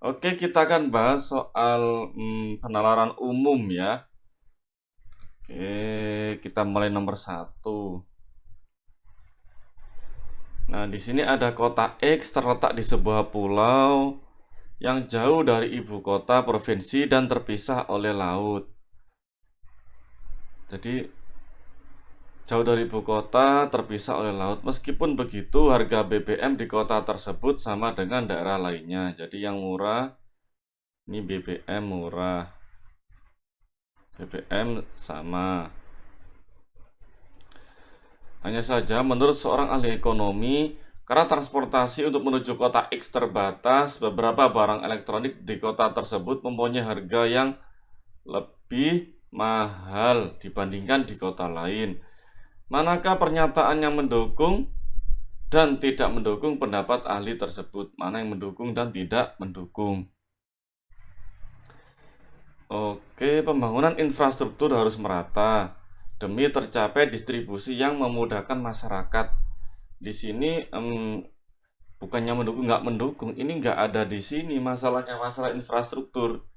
Oke, kita akan bahas soal penalaran umum ya. Oke, kita mulai nomor 1. Nah, di sini ada kota X terletak di sebuah pulau yang jauh dari ibu kota provinsi dan terpisah oleh laut. Jadi, jauh dari ibu kota terpisah oleh laut. Meskipun begitu, harga BBM di kota tersebut sama dengan daerah lainnya. Jadi, yang murah ini BBM murah. BBM sama. Hanya saja, menurut seorang ahli ekonomi, karena transportasi untuk menuju kota X terbatas, beberapa barang elektronik di kota tersebut mempunyai harga yang lebih mahal dibandingkan di kota lain. Manakah pernyataan yang mendukung dan tidak mendukung pendapat ahli tersebut? Mana yang mendukung dan tidak mendukung? Oke, pembangunan infrastruktur harus merata demi tercapai distribusi yang memudahkan masyarakat. Di sini bukannya mendukung, nggak mendukung. Ini nggak ada di sini masalahnya, masalah infrastruktur.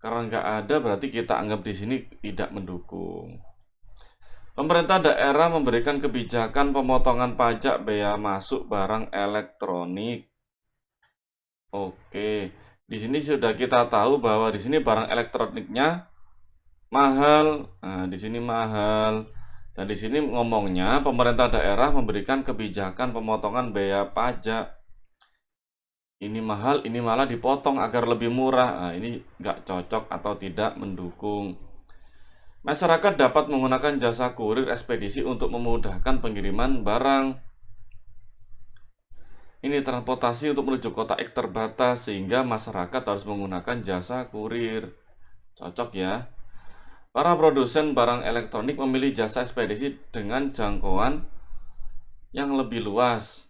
Karena nggak ada berarti kita anggap di sini tidak mendukung. Pemerintah daerah memberikan kebijakan pemotongan pajak bea masuk barang elektronik. Oke, di sini sudah kita tahu bahwa di sini barang elektroniknya mahal. Nah, di sini mahal. Dan di sini ngomongnya pemerintah daerah memberikan kebijakan pemotongan bea pajak. Ini mahal, ini malah dipotong agar lebih murah. Nah, ini nggak cocok atau tidak mendukung. Masyarakat dapat menggunakan jasa kurir ekspedisi untuk memudahkan pengiriman barang. Ini transportasi untuk menuju kota X terbatas sehingga masyarakat harus menggunakan jasa kurir. Cocok ya. Para produsen barang elektronik memilih jasa ekspedisi dengan jangkauan yang lebih luas.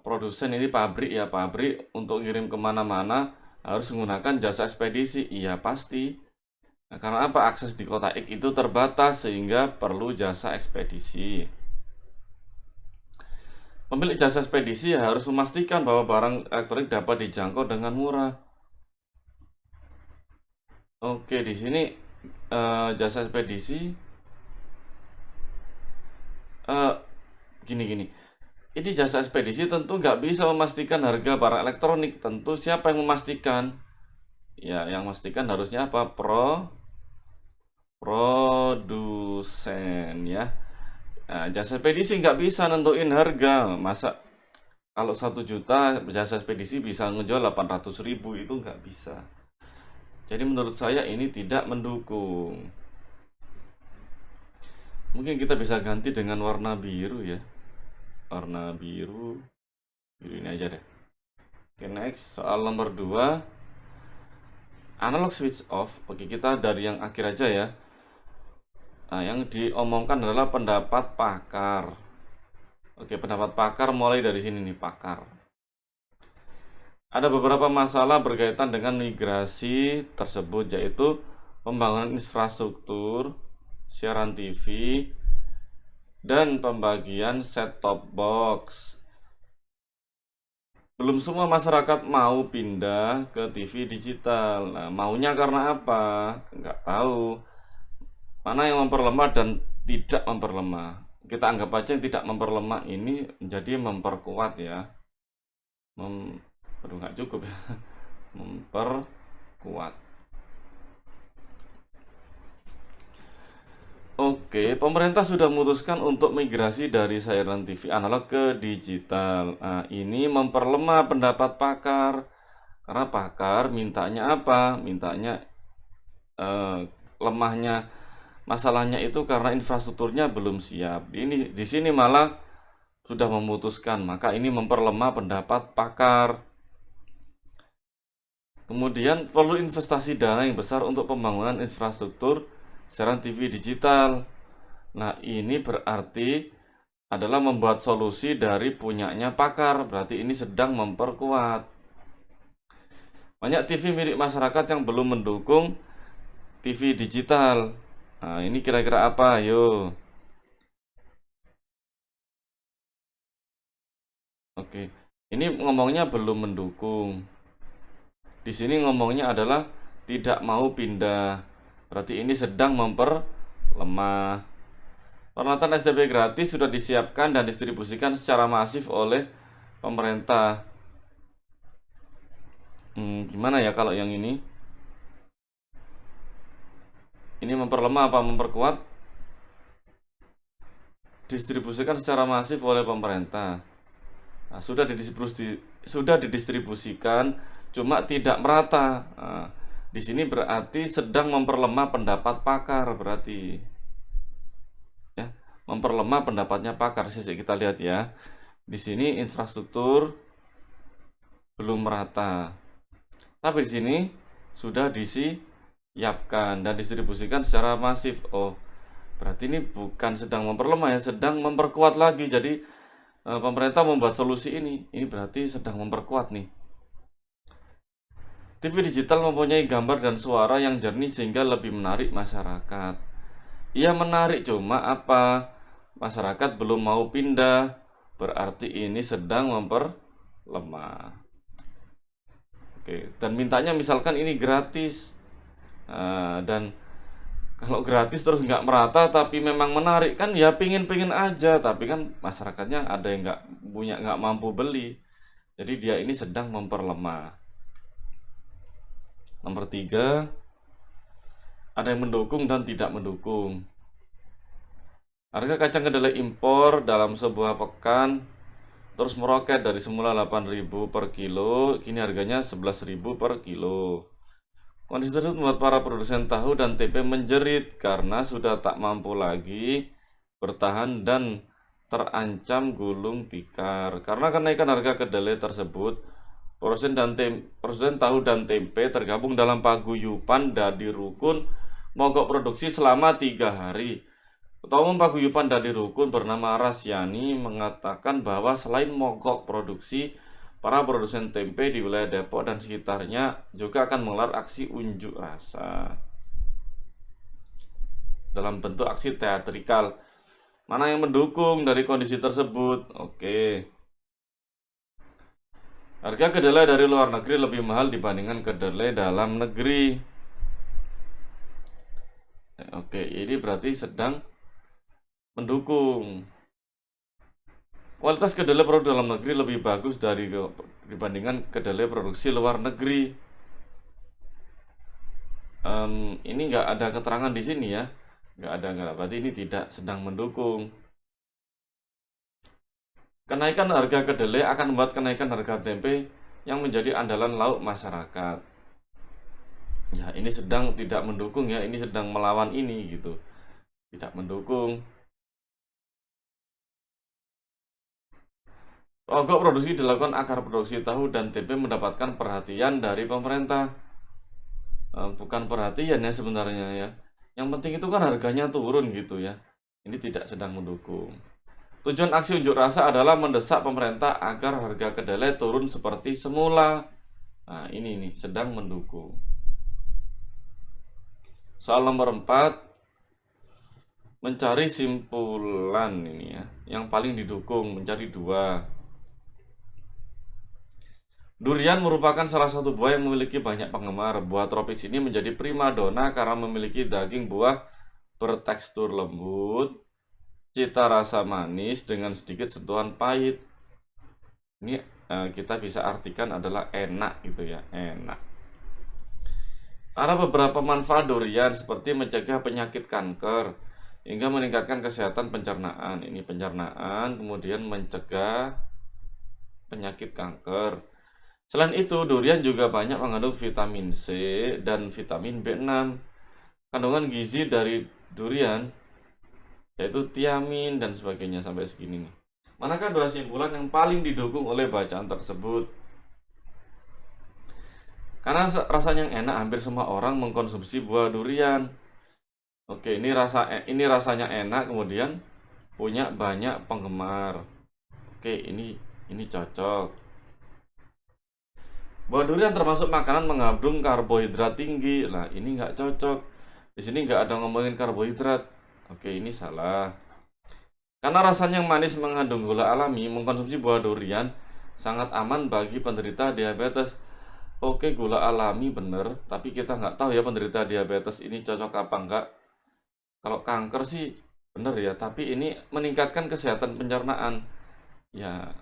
Produsen ini pabrik ya, pabrik untuk ngirim kemana-mana harus menggunakan jasa ekspedisi. Iya pasti. Nah, karena apa? Akses di kota X itu terbatas sehingga perlu jasa ekspedisi. Pemilik jasa ekspedisi harus memastikan bahwa barang elektronik dapat dijangkau dengan murah. Oke, di sini jasa ekspedisi eh, gini-gini. Ini jasa ekspedisi tentu nggak bisa memastikan harga barang elektronik. Tentu siapa yang memastikan? Ya, yang memastikan harusnya apa? Produsen ya. Nah, jasa ekspedisi nggak bisa nentuin harga. Masa kalau 1 juta jasa ekspedisi bisa ngejual 800.000 itu nggak bisa. Jadi menurut saya ini tidak mendukung. Mungkin kita bisa ganti dengan warna biru ya. Warna biru, biru ini aja deh. Oke, next soal nomor 2. Analog switch off. Oke, kita dari yang akhir aja ya. Nah, yang diomongkan adalah pendapat pakar. Oke, pendapat pakar mulai dari sini nih, pakar. Ada beberapa masalah berkaitan dengan migrasi tersebut, yaitu pembangunan infrastruktur, siaran TV, dan pembagian set-top box. Belum semua masyarakat mau pindah ke TV digital. Nah, maunya karena apa? Nggak tahu. Mana yang memperlemah dan tidak memperlemah. Kita anggap aja yang tidak memperlemah ini menjadi memperkuat ya. Aduh nggak cukup ya. Memperkuat. Oke, pemerintah sudah memutuskan untuk migrasi dari siaran TV analog ke digital. Nah, ini memperlemah pendapat pakar. Karena pakar mintanya apa? Mintanya lemahnya masalahnya itu karena infrastrukturnya belum siap. Ini di sini malah sudah memutuskan, maka ini memperlemah pendapat pakar. Kemudian perlu investasi dana yang besar untuk pembangunan infrastruktur siaran TV digital. Nah, ini berarti adalah membuat solusi dari punyanya pakar, berarti ini sedang memperkuat. Banyak TV milik masyarakat yang belum mendukung TV digital. Nah, ini kira-kira apa? Yo. Oke. Ini ngomongnya belum mendukung. Di sini ngomongnya adalah tidak mau pindah. Berarti ini sedang memperlemah. Peralatan STB gratis sudah disiapkan dan distribusikan secara masif oleh pemerintah. Gimana ya kalau yang ini? Ini memperlemah apa memperkuat? Distribusikan secara masif oleh pemerintah. Nah, sudah didistribusikan, cuma tidak merata. Nah, di sini berarti sedang memperlemah pendapat pakar, berarti ya, memperlemah pendapatnya pakar. Sisi kita lihat ya. Di sini infrastruktur belum merata. Tapi di sini sudah disiapkan dan distribusikan secara masif. Oh, berarti ini bukan sedang memperlemah ya, sedang memperkuat lagi. Jadi pemerintah membuat solusi ini. Ini berarti sedang memperkuat nih. TV digital mempunyai gambar dan suara yang jernih sehingga lebih menarik masyarakat. Ia menarik, cuma apa? Masyarakat belum mau pindah. Berarti ini sedang memperlemah. Oke, dan mintanya misalkan ini gratis. Dan kalau gratis terus nggak merata tapi memang menarik, kan ya pingin aja, tapi kan masyarakatnya ada yang nggak mampu beli. Jadi dia ini sedang memperlemah. Nomor 3, ada yang mendukung dan tidak mendukung. Harga kacang kedelai impor dalam sebuah pekan terus meroket dari semula 8.000 per kilo, kini harganya 11.000 per kilo. Kondisi tersebut membuat para produsen tahu dan tempe menjerit karena sudah tak mampu lagi bertahan dan terancam gulung tikar. Karena kenaikan harga kedelai tersebut, produsen tahu dan tempe tergabung dalam paguyuban Dadi Rukun mogok produksi selama 3 hari. Ketua Umum Paguyuban Dadi Rukun bernama Rasyani mengatakan bahwa selain mogok produksi, para produsen tempe di wilayah Depok dan sekitarnya juga akan menggelar aksi unjuk rasa dalam bentuk aksi teatrikal. Mana yang mendukung dari kondisi tersebut? Oke. Harga kedelai dari luar negeri lebih mahal dibandingkan kedelai dalam negeri. Oke, ini berarti sedang mendukung. Kualitas kedelai produk dalam negeri lebih bagus dibandingkan kedelai produksi luar negeri. Ini nggak ada keterangan di sini ya, nggak ada, berarti ini tidak sedang mendukung. Kenaikan harga kedelai akan membuat kenaikan harga tempe yang menjadi andalan lauk masyarakat. Ya, ini sedang tidak mendukung ya, ini sedang melawan ini gitu, tidak mendukung. Mogok produksi dilakukan agar produksi tahu dan tempe mendapatkan perhatian dari pemerintah. Bukan perhatian ya sebenarnya ya. Yang penting itu kan harganya turun gitu ya. Ini tidak sedang mendukung. Tujuan aksi unjuk rasa adalah mendesak pemerintah agar harga kedelai turun seperti semula. Nah, ini nih sedang mendukung. Soal nomor 4, mencari simpulan ini ya. Yang paling didukung, mencari 2. Durian merupakan salah satu buah yang memiliki banyak penggemar. Buah tropis ini menjadi primadona karena memiliki daging buah bertekstur lembut, cita rasa manis dengan sedikit sentuhan pahit. Ini kita bisa artikan adalah enak gitu ya, enak. Ada beberapa manfaat durian seperti mencegah penyakit kanker hingga meningkatkan kesehatan pencernaan. Ini pencernaan, kemudian mencegah penyakit kanker. Selain itu, durian juga banyak mengandung vitamin C dan vitamin B6. Kandungan gizi dari durian yaitu tiamin dan sebagainya sampai segini nih. Manakah 2 simpulan yang paling didukung oleh bacaan tersebut? Karena rasanya yang enak, hampir semua orang mengkonsumsi buah durian. Oke, ini rasanya enak, kemudian punya banyak penggemar. Oke, ini cocok. Buah durian termasuk makanan mengandung karbohidrat tinggi. Nah, ini nggak cocok. Di sini nggak ada ngomongin karbohidrat. Oke, ini salah. Karena rasanya yang manis mengandung gula alami, mengkonsumsi buah durian sangat aman bagi penderita diabetes. Oke, gula alami bener, tapi kita nggak tahu ya penderita diabetes ini cocok apa enggak. Kalau kanker sih bener ya, tapi ini meningkatkan kesehatan pencernaan. Ya,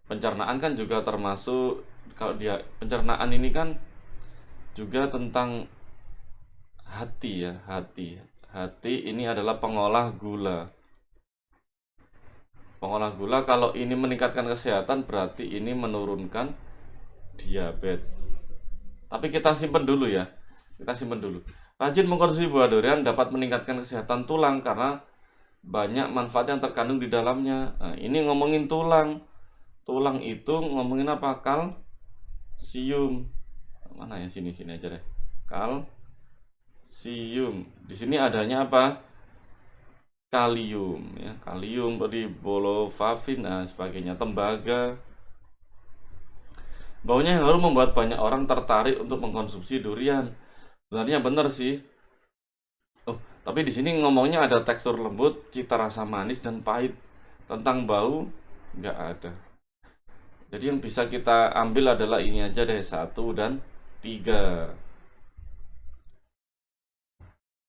pencernaan kan juga termasuk, kalau dia pencernaan ini kan juga tentang hati ya, hati. Hati ini adalah pengolah gula. Pengolah gula, kalau ini meningkatkan kesehatan berarti ini menurunkan diabetes. Tapi kita simpen dulu ya. Kita simpen dulu. Rajin mengkonsumsi buah durian dapat meningkatkan kesehatan tulang karena banyak manfaat yang terkandung di dalamnya. Nah, ini ngomongin tulang. Tulang itu ngomongin apa? Kalsium. Mana ya, sini aja deh. Kalsium. Di sini adanya apa? Kalium ya. Kalium tadi, bolovavin, nah sebagainya, tembaga. Baunya yang harum membuat banyak orang tertarik untuk mengkonsumsi durian. Sebenarnya benar sih. Oh, tapi di sini ngomongnya ada tekstur lembut, cita rasa manis dan pahit. Tentang bau nggak ada. Jadi yang bisa kita ambil adalah ini aja deh, 1 dan 3.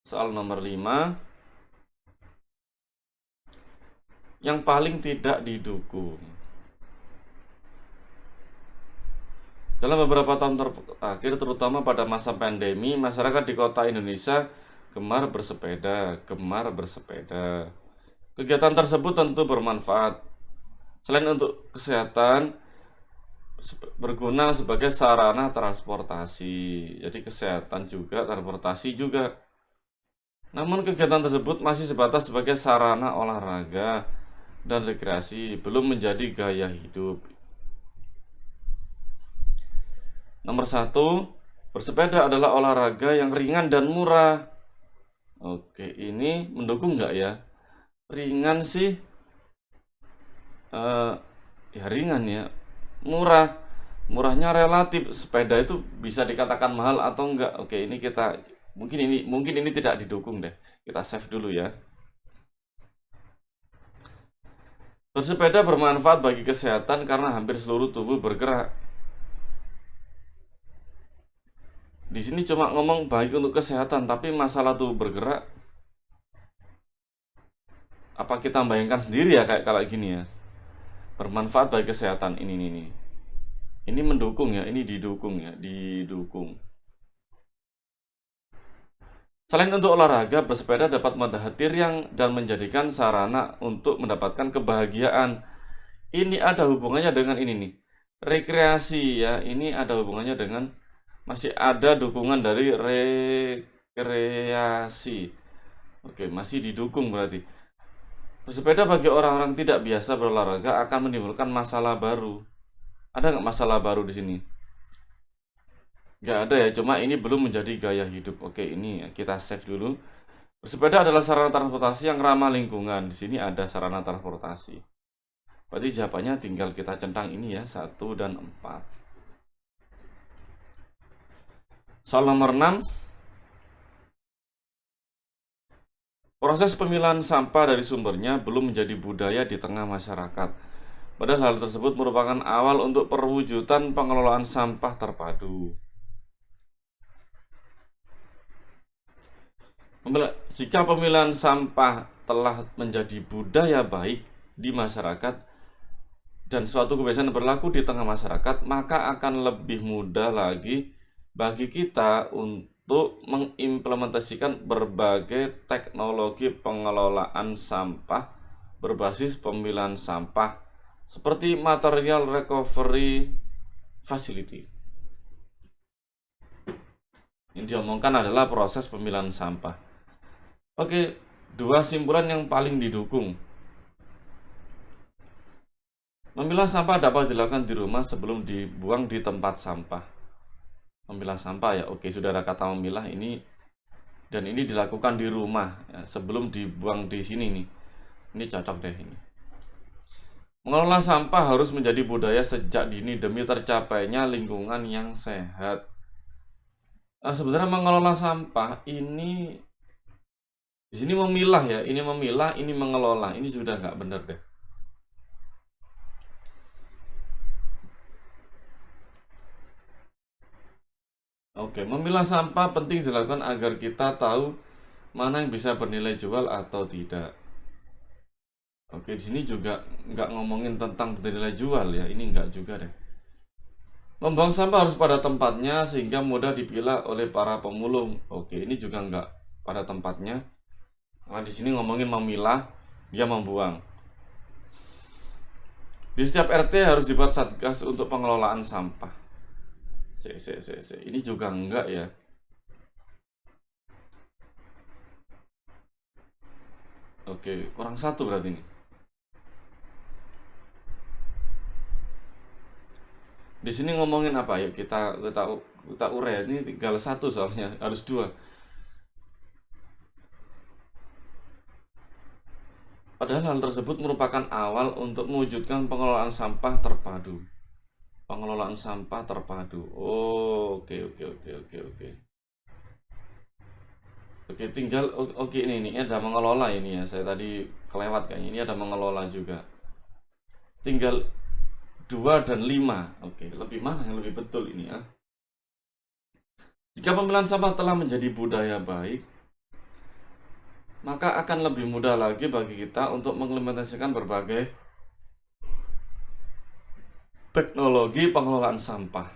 Soal nomor 5. Yang paling tidak didukung. Dalam beberapa tahun terakhir, terutama pada masa pandemi, masyarakat di kota Indonesia gemar bersepeda. Kegiatan tersebut tentu bermanfaat. Selain untuk kesehatan, berguna sebagai sarana transportasi. Jadi kesehatan juga, transportasi juga. Namun kegiatan tersebut masih sebatas sebagai sarana olahraga dan rekreasi, belum menjadi gaya hidup. Nomor 1, bersepeda adalah olahraga yang ringan dan murah. Oke, ini mendukung nggak ya? Ringan sih, ya ringan ya. Murahnya relatif. Sepeda itu bisa dikatakan mahal atau enggak? Oke, ini kita mungkin ini tidak didukung deh. Kita save dulu ya. Bersepeda bermanfaat bagi kesehatan karena hampir seluruh tubuh bergerak. Di sini cuma ngomong baik untuk kesehatan, tapi masalah tubuh bergerak, apa kita bayangkan sendiri ya kayak gini ya. Bermanfaat bagi kesehatan ini. Ini mendukung ya, ini didukung ya, didukung. Selain untuk olahraga, bersepeda dapat mendahati riang dan menjadikan sarana untuk mendapatkan kebahagiaan. Ini ada hubungannya dengan ini nih. Rekreasi ya, ini ada hubungannya dengan, masih ada dukungan dari rekreasi. Oke, masih didukung berarti. Bersepeda bagi orang-orang tidak biasa berolahraga akan menimbulkan masalah baru. Ada nggak masalah baru di sini? Nggak ada ya, cuma ini belum menjadi gaya hidup. Oke, ini kita save dulu. Bersepeda adalah sarana transportasi yang ramah lingkungan. Di sini ada sarana transportasi. Berarti jawabannya tinggal kita centang ini ya, 1 dan 4. Soal nomor 6. Proses pemilahan sampah dari sumbernya belum menjadi budaya di tengah masyarakat. Padahal hal tersebut merupakan awal untuk perwujudan pengelolaan sampah terpadu. Jika pemilahan sampah telah menjadi budaya baik di masyarakat dan suatu kebiasaan berlaku di tengah masyarakat, maka akan lebih mudah lagi bagi kita untuk mengimplementasikan berbagai teknologi pengelolaan sampah berbasis pemilahan sampah seperti material recovery facility. Yang diomongkan adalah proses pemilahan sampah. Oke, 2 simpulan yang paling didukung. Memilah sampah dapat dilakukan di rumah sebelum dibuang di tempat sampah. Memilah sampah ya, oke, sudah ada kata memilah ini, dan ini dilakukan di rumah ya, sebelum dibuang di sini nih. Ini cocok deh ini. Mengelola sampah harus menjadi budaya sejak dini demi tercapainya lingkungan yang sehat. Nah, sebenarnya mengelola sampah ini di sini memilah ya, ini memilah, ini mengelola, ini sudah nggak benar deh. Oke, memilah sampah penting dilakukan agar kita tahu mana yang bisa bernilai jual atau tidak. Oke, di sini juga nggak ngomongin tentang bernilai jual ya, ini nggak juga deh. Membuang sampah harus pada tempatnya sehingga mudah dipilah oleh para pemulung. Oke, ini juga nggak pada tempatnya. Karena di sini ngomongin memilah, dia membuang. Di setiap RT harus dibuat satgas untuk pengelolaan sampah. Ini juga enggak ya. Oke, kurang satu berarti ini. Di sini ngomongin apa ya? Kita urai. Ini tinggal satu soalnya, harus dua. Padahal hal tersebut merupakan awal untuk mewujudkan pengelolaan sampah terpadu. Pengelolaan sampah terpadu. Oh, oke oke oke oke oke. Oke, tinggal oke ini ada mengelola ini ya. Saya tadi kelewat kayaknya. Ini ada mengelola juga. Tinggal 2 dan 5. Oke, lebih mana yang lebih betul ini ya? Jika pemilihan sampah telah menjadi budaya baik, maka akan lebih mudah lagi bagi kita untuk mengimplementasikan berbagai teknologi pengelolaan sampah.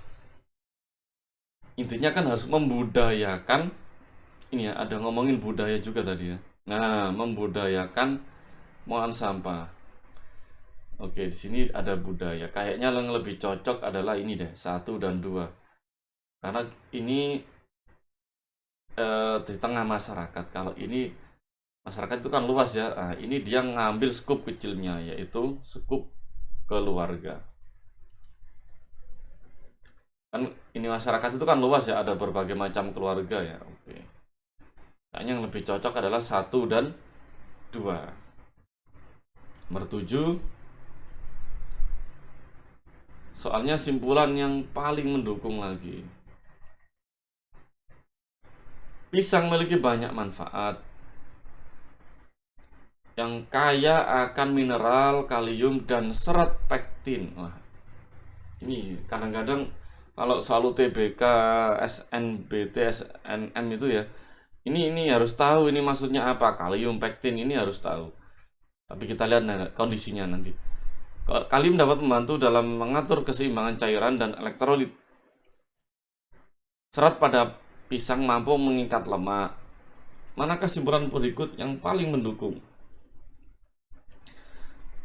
Intinya kan harus membudayakan ini ya, ada ngomongin budaya juga tadi ya. Nah, membudayakan pengelolaan sampah. Oke, di sini ada budaya. Kayaknya yang lebih cocok adalah ini deh, 1 dan 2. Karena ini di tengah masyarakat. Kalau ini masyarakat itu kan luas ya. Nah, ini dia ngambil skup kecilnya, yaitu skup keluarga. Kan ini masyarakat itu kan luas ya, ada berbagai macam keluarga ya. Oke. Kayaknya yang lebih cocok adalah 1 dan 2. Nomor 7. Soalnya simpulan yang paling mendukung lagi. Pisang memiliki banyak manfaat yang kaya akan mineral, kalium, dan serat pektin. Wah, ini kadang-kadang kalau selalu TBK, SNBT, SNM itu ya, ini harus tahu ini maksudnya apa. Kalium, pektin ini harus tahu. Tapi kita lihat kondisinya nanti. Kalium dapat membantu dalam mengatur keseimbangan cairan dan elektrolit. Serat pada pisang mampu mengikat lemak. Manakah simpulan berikut yang paling mendukung?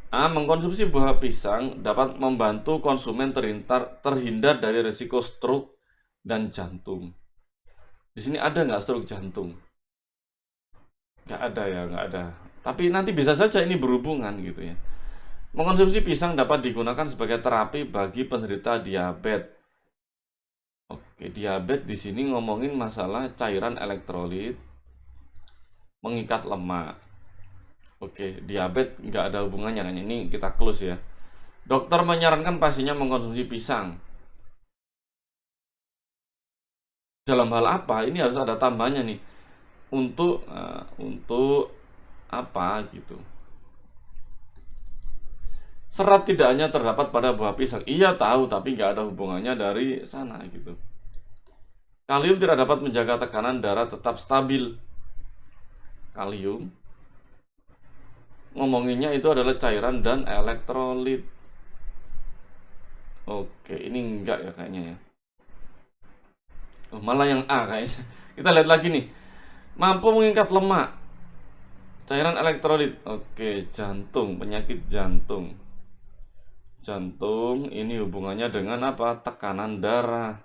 A. Mengkonsumsi buah pisang dapat membantu konsumen terhindar dari risiko stroke dan jantung. Di sini ada nggak stroke jantung? Nggak ada ya, nggak ada. Tapi nanti bisa saja ini berhubungan gitu ya. Mengkonsumsi pisang dapat digunakan sebagai terapi bagi penderita diabetes. Oke, diabetes di sini ngomongin masalah cairan elektrolit, mengikat lemak. Oke, diabetes nggak ada hubungannya kan? Ini kita close ya. Dokter menyarankan pasiennya mengkonsumsi pisang. Dalam hal apa? Ini harus ada tambahnya nih. Untuk apa gitu? Serat tidak hanya terdapat pada buah pisang. Iya tahu, tapi nggak ada hubungannya dari sana gitu. Kalium tidak dapat menjaga tekanan darah tetap stabil. Kalium ngomonginnya itu adalah cairan dan elektrolit. Oke, ini enggak ya kayaknya ya. Oh, malah yang A kayaknya. Kita lihat lagi nih. Mampu mengikat lemak. Cairan elektrolit. Oke, jantung, penyakit jantung. Jantung ini hubungannya dengan apa? Tekanan darah.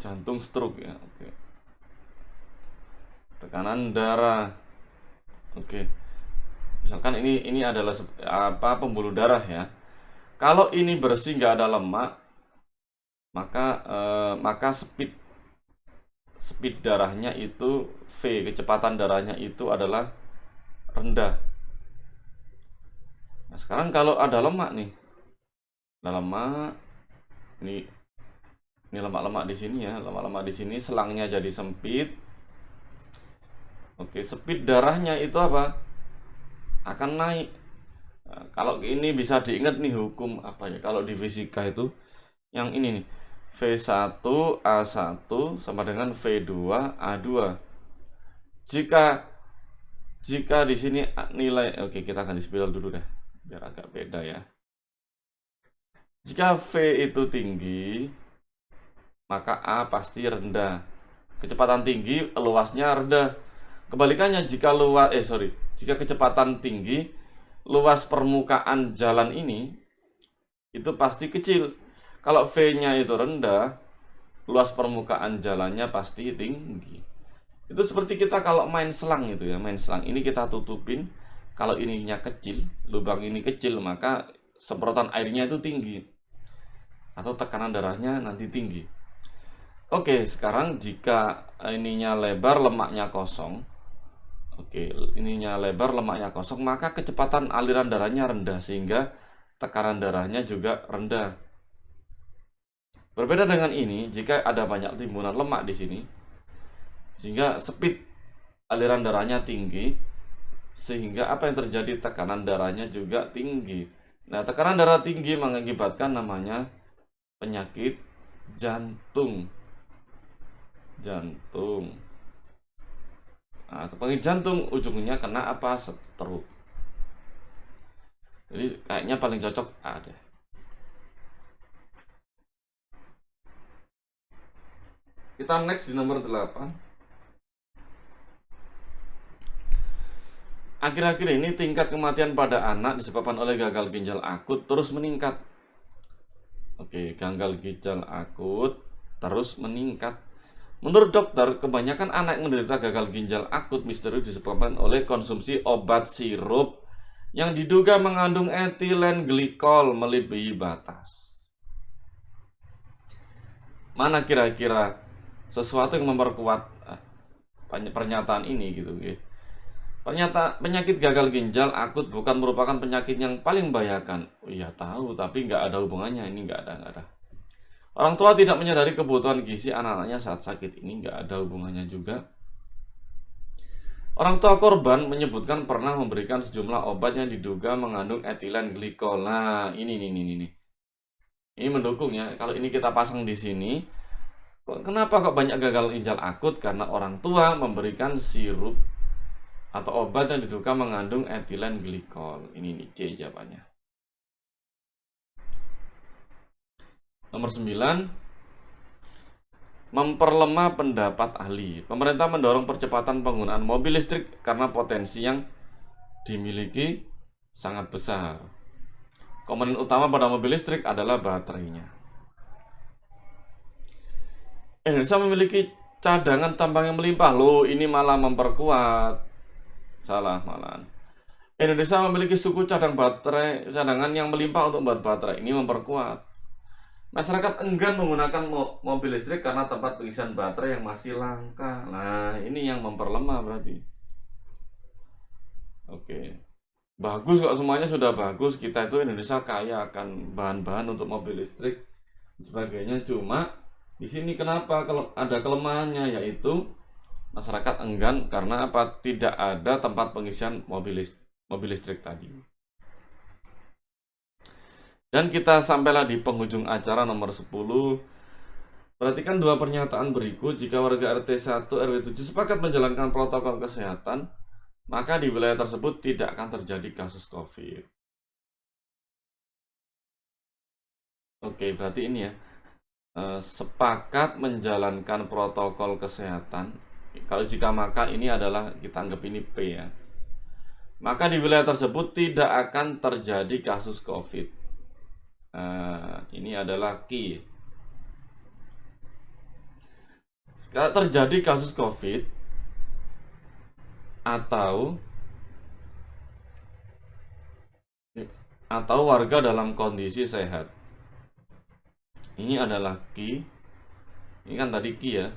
Jantung stroke ya. Oke. Tekanan darah. Oke. Misalkan ini adalah apa? Pembuluh darah ya. Kalau ini bersih nggak ada lemak, maka speed darahnya itu V, kecepatan darahnya itu adalah rendah. Nah, sekarang kalau ada lemak nih, ada lemak, ini lemak-lemak di sini ya, lemak-lemak di sini selangnya jadi sempit. Oke, speed darahnya itu apa? Akan naik. Nah, kalau ini bisa diingat nih hukum apa ya? Kalau di fisika itu yang ini nih, V1 A1 sama dengan V2 A2. Jika di sini nilai, oke, kita akan di spiral dulu deh biar agak beda ya. Jika V itu tinggi, maka A pasti rendah. Kecepatan tinggi, luasnya rendah. Kebalikannya, jika kecepatan tinggi, luas permukaan jalan ini itu pasti kecil. Kalau V-nya itu rendah, luas permukaan jalannya pasti tinggi. Itu seperti kita kalau main selang itu ya, main selang. Ini kita tutupin, kalau ininya kecil, lubang ini kecil, maka semprotan airnya itu tinggi. Atau tekanan darahnya nanti tinggi. Oke, sekarang jika ininya lebar, lemaknya kosong. Oke, ininya lebar, lemaknya kosong, maka kecepatan aliran darahnya rendah sehingga tekanan darahnya juga rendah. Berbeda dengan ini, jika ada banyak timbunan lemak di sini, sehingga speed aliran darahnya tinggi, sehingga apa yang terjadi, tekanan darahnya juga tinggi. Nah, tekanan darah tinggi mengakibatkan namanya penyakit jantung. Nah, penyakit jantung ujungnya kena apa? Stroke. Jadi kayaknya paling cocok A deh. Kita next di nomor 8. Akhir-akhir ini tingkat kematian pada anak disebabkan oleh gagal ginjal akut terus meningkat. Oke, gagal ginjal akut terus meningkat. Menurut dokter, kebanyakan anak yang menderita gagal ginjal akut misterius disebabkan oleh konsumsi obat sirup yang diduga mengandung etilen glikol melebihi batas. Mana kira-kira sesuatu yang memperkuat pernyataan ini gitu ya. Penyakit gagal ginjal akut bukan merupakan penyakit yang paling membahayakan. Oh iya tahu, tapi nggak ada hubungannya. Ini nggak ada. Orang tua tidak menyadari kebutuhan gizi anak-anaknya saat sakit. Ini nggak ada hubungannya juga. Orang tua korban menyebutkan pernah memberikan sejumlah obat yang diduga mengandung etilen glikol. Nah, ini. Ini mendukung ya. Kalau ini kita pasang di sini, kenapa kok banyak gagal ginjal akut? Karena orang tua memberikan sirup atau obat yang diduga mengandung etilen glikol. Ini C jawabannya. Nomor 9. Memperlemah pendapat ahli. Pemerintah mendorong percepatan penggunaan mobil listrik karena potensi yang dimiliki sangat besar. Komponen utama pada mobil listrik adalah baterainya. Indonesia memiliki cadangan tambang yang melimpah. Loh, ini malah memperkuat. Salah malahan. Indonesia memiliki suku cadangan yang melimpah untuk membuat baterai. Ini memperkuat. Masyarakat enggan menggunakan mobil listrik karena tempat pengisian baterai yang masih langka. Nah, ini yang memperlemah berarti. Oke. Bagus kok, semuanya sudah bagus. Kita itu Indonesia kaya akan bahan-bahan untuk mobil listrik dan sebagainya. Cuma di sini kenapa kalau ada kelemahannya, yaitu masyarakat enggan karena apa? Tidak ada tempat pengisian mobil listrik tadi. Dan kita sampailah di penghujung acara nomor 10. Perhatikan dua pernyataan berikut. Jika warga RT 1 RW 7 sepakat menjalankan protokol kesehatan, maka di wilayah tersebut tidak akan terjadi kasus COVID. Oke, berarti ini ya. Sepakat menjalankan protokol kesehatan. Kalau jika maka ini adalah, kita anggap ini P ya. Maka di wilayah tersebut tidak akan terjadi kasus COVID. Ini adalah Q. Kalau terjadi kasus COVID atau warga dalam kondisi sehat. Ini adalah Q. Ini kan tadi Q ya.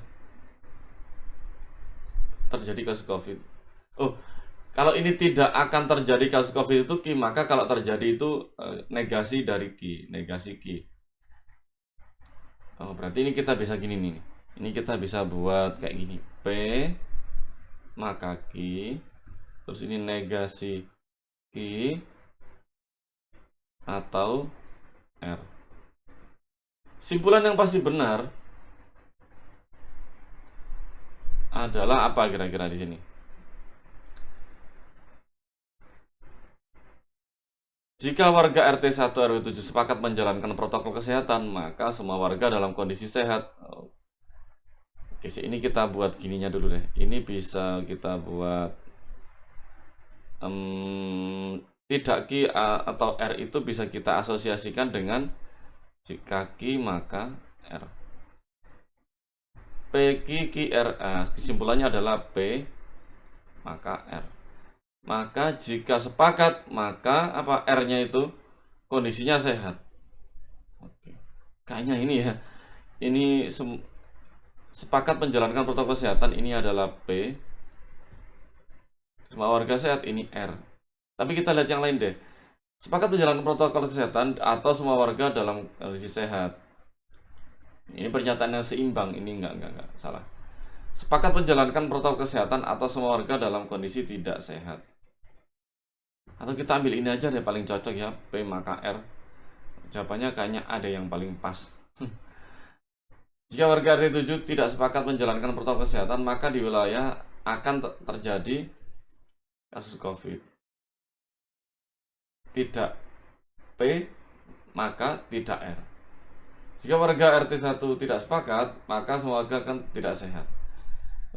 Terjadi kasus COVID. Oh, kalau ini tidak akan terjadi kasus COVID itu Q, maka kalau terjadi itu negasi dari Q, negasi Q. Oh, berarti ini kita bisa gini nih. Ini kita bisa buat kayak gini. P maka Q, terus ini negasi Q atau R. Simpulan yang pasti benar adalah apa kira-kira di sini? Jika warga RT 1 RW 7 sepakat menjalankan protokol kesehatan, maka semua warga dalam kondisi sehat. Oke, ini kita buat gininya dulu deh. Ini bisa kita buat tidak Q atau R itu bisa kita asosiasikan dengan jika Q maka R. P Q Q R. Kesimpulannya adalah P maka R. Maka jika sepakat, maka apa R-nya itu kondisinya sehat. Oke. Kayaknya ini ya. Ini sepakat menjalankan protokol kesehatan, ini adalah P. Semua warga sehat, ini R. Tapi kita lihat yang lain deh. Sepakat menjalankan protokol kesehatan atau semua warga dalam kondisi sehat. Ini pernyataan yang seimbang, ini enggak salah. Sepakat menjalankan protokol kesehatan atau semua warga dalam kondisi tidak sehat. Atau kita ambil ini aja deh, paling cocok ya, P maka R. Jawabannya kayaknya ada yang paling pas. Jika warga RT 7 tidak sepakat menjalankan protokol kesehatan, maka di wilayah akan terjadi kasus COVID. Tidak P, maka tidak R. Jika warga RT 1 tidak sepakat, maka semua warga akan tidak sehat.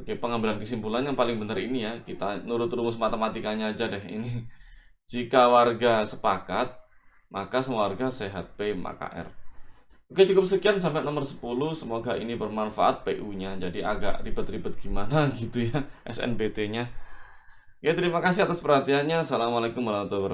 Oke, pengambilan kesimpulan yang paling benar ini ya, kita nurut rumus matematikanya aja deh ini. Jika warga sepakat, maka semua warga sehat, P maka R. Oke, cukup sekian sampai nomor 10. Semoga ini bermanfaat PU-nya. Jadi agak ribet-ribet gimana gitu ya SNBT-nya. Ya, terima kasih atas perhatiannya. Assalamualaikum warahmatullahi wabarakatuh.